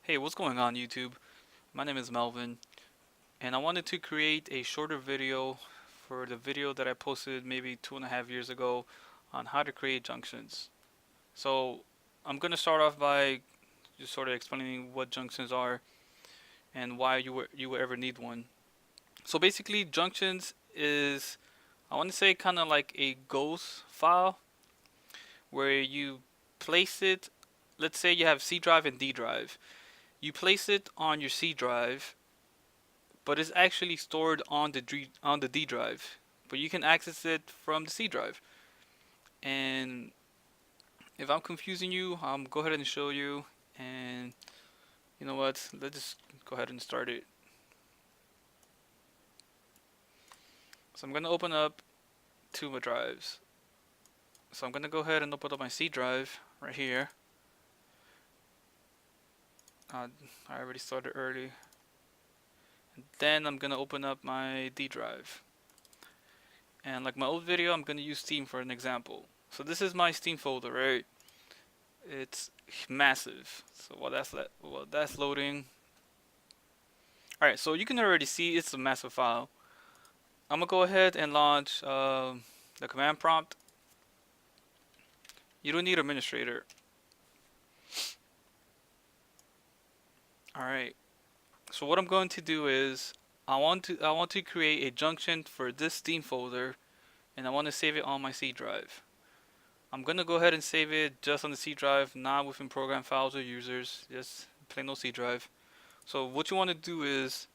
Hey, what's going on YouTube? My name is Melvin, and I wanted to create a shorter video for the video that I posted maybe 2.5 years ago on how to create junctions. So I'm gonna start off by just sort of explaining what junctions are and why you would ever need one. So basically, junctions is, I want to say, kind of like a ghost file where you place it. Let's say you have C drive and D drive. You place it on your C drive, but it's actually stored on the D drive. But you can access it from the C drive. And if I'm confusing you, go ahead and show you. And you know what? Let's just go ahead and start it. So I'm gonna open up two of my drives. So I'm gonna go ahead and open up my C drive right here. Uh, I already started early. And then I'm gonna open up my D drive. And like my old video, I'm gonna use Steam for an example. So this is my Steam folder, right? It's massive. So while that's loading. All right, so you can already see it's a massive file. I'm gonna go ahead and launch the command prompt. You don't need administrator. All right. So what I'm going to do is I want to create a junction for this Steam folder, and I want to save it on my C drive. I'm gonna go ahead and save it just on the C drive, not within program files or users, just plain old C drive. So what you want to do is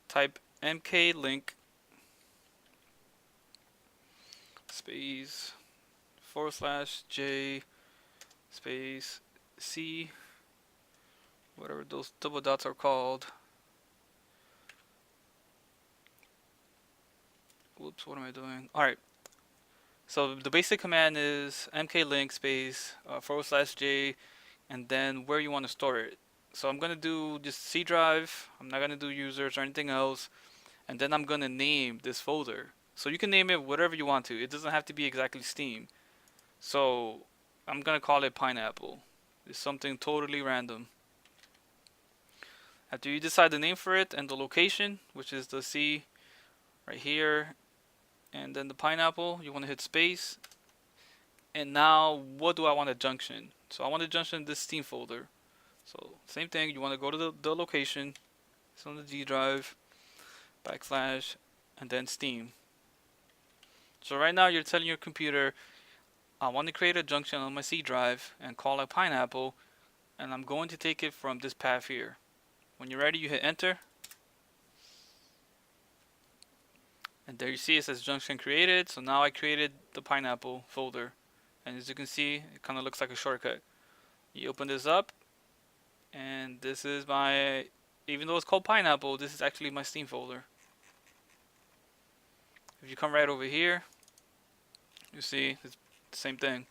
type mklink space /J space C, whatever those double dots are called. Whoops, what am I doing? All right. So the basic command is mklink space /J, and then where you want to store it. So I'm gonna do just C drive. I'm not gonna do users or anything else, and then I'm gonna name this folder. So you can name it whatever you want to. It doesn't have to be exactly Steam. So I'm gonna call it pineapple. It's something totally random. After you decide the name for it and the location, which is the C right here, and then the pineapple, you want to hit space. And now, what do I want a junction? So I want a junction in this Steam folder. So same thing, you want to go to the location. It's on the D drive, backslash, and then Steam. So right now you're telling your computer, I want to create a junction on my C drive and call it pineapple, and I'm going to take it from this path here. When you're ready, you hit enter, and there you see it says junction created. So now I created the pineapple folder, and as you can see, it kind of looks like a shortcut. You open this up, and this is my, even though it's called pineapple, this is actually my Steam folder. If you come right over here, you see it's the same thing.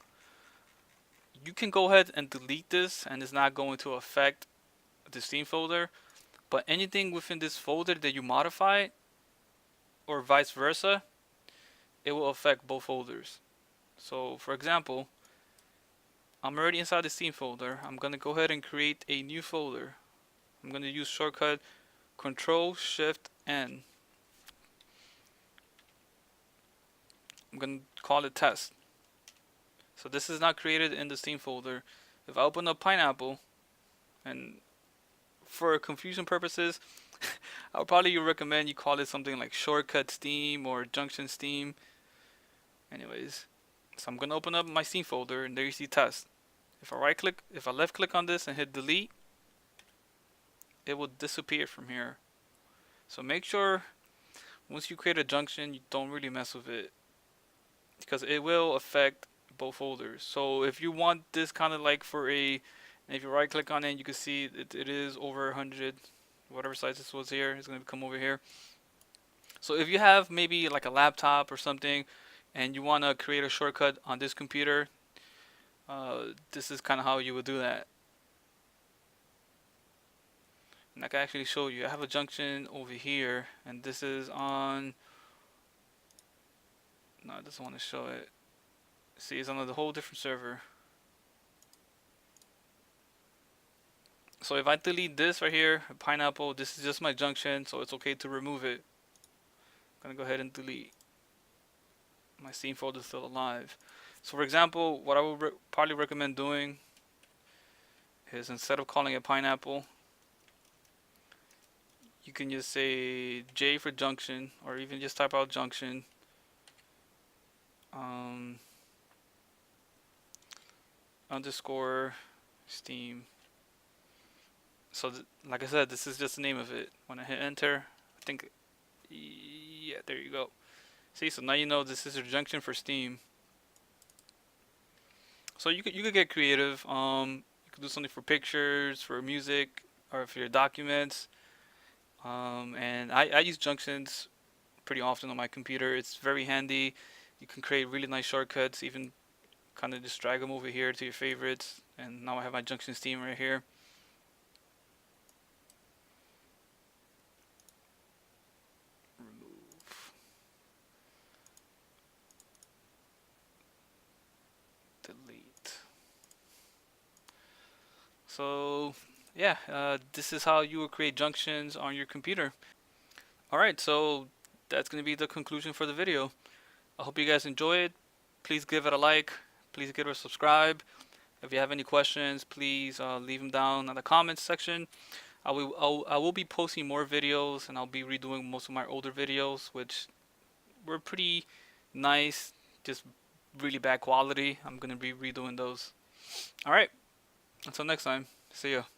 You can go ahead and delete this, and it's not going to affect the Steam folder, but anything within this folder that you modify, or vice versa, it will affect both folders. So for example, I'm already inside the Steam folder. I'm gonna go ahead and create a new folder. I'm gonna use shortcut Control Shift N. I'm gonna call it test. So this is not created in the Steam folder. If I open up pineapple, and for confusion purposes, I would probably recommend you call it something like shortcut Steam or junction Steam. Anyways, so I'm gonna open up my Steam folder, and there you see test. If I left click on this and hit delete, it will disappear from here. So make sure once you create a junction, you don't really mess with it, because it will affect both folders. So if you want this kind of like for a, and if you right click on it, you can see it is over 100, whatever size this was here, it's going to come over here. So if you have maybe like a laptop or something, and you want to create a shortcut on this computer, this is kind of how you would do that. And I can actually show you. I have a junction over here, and this is on, no, it doesn't want to show it. See, it's on a whole different server. So if I delete this right here, pineapple, this is just my junction, so it's okay to remove it. I'm gonna go ahead and delete. My Steam folder is still alive. So for example, what I would probably recommend doing is instead of calling it pineapple, you can just say J for junction, or even just type out junction. Um, Underscore Steam. So like I said, this is just the name of it. When I hit enter, I think, yeah, there you go. See, so now you know this is your junction for Steam. So you could get creative. You could do something for pictures, for music, or for your documents. And I use Junctions pretty often on my computer. It's very handy. You can create really nice shortcuts, even kind of just drag them over here to your favorites. And now I have my Junctions theme right here. Remove. Delete. So yeah, this is how you will create junctions on your computer. Alright, so that's going to be the conclusion for the video. I hope you guys enjoy it. Please give it a like. Please give it a subscribe. If you have any questions, please leave them down in the comments section. I will be posting more videos, and I'll be redoing most of my older videos, which were pretty nice, just really bad quality. I'm going to be redoing those. Alright, until next time. See ya.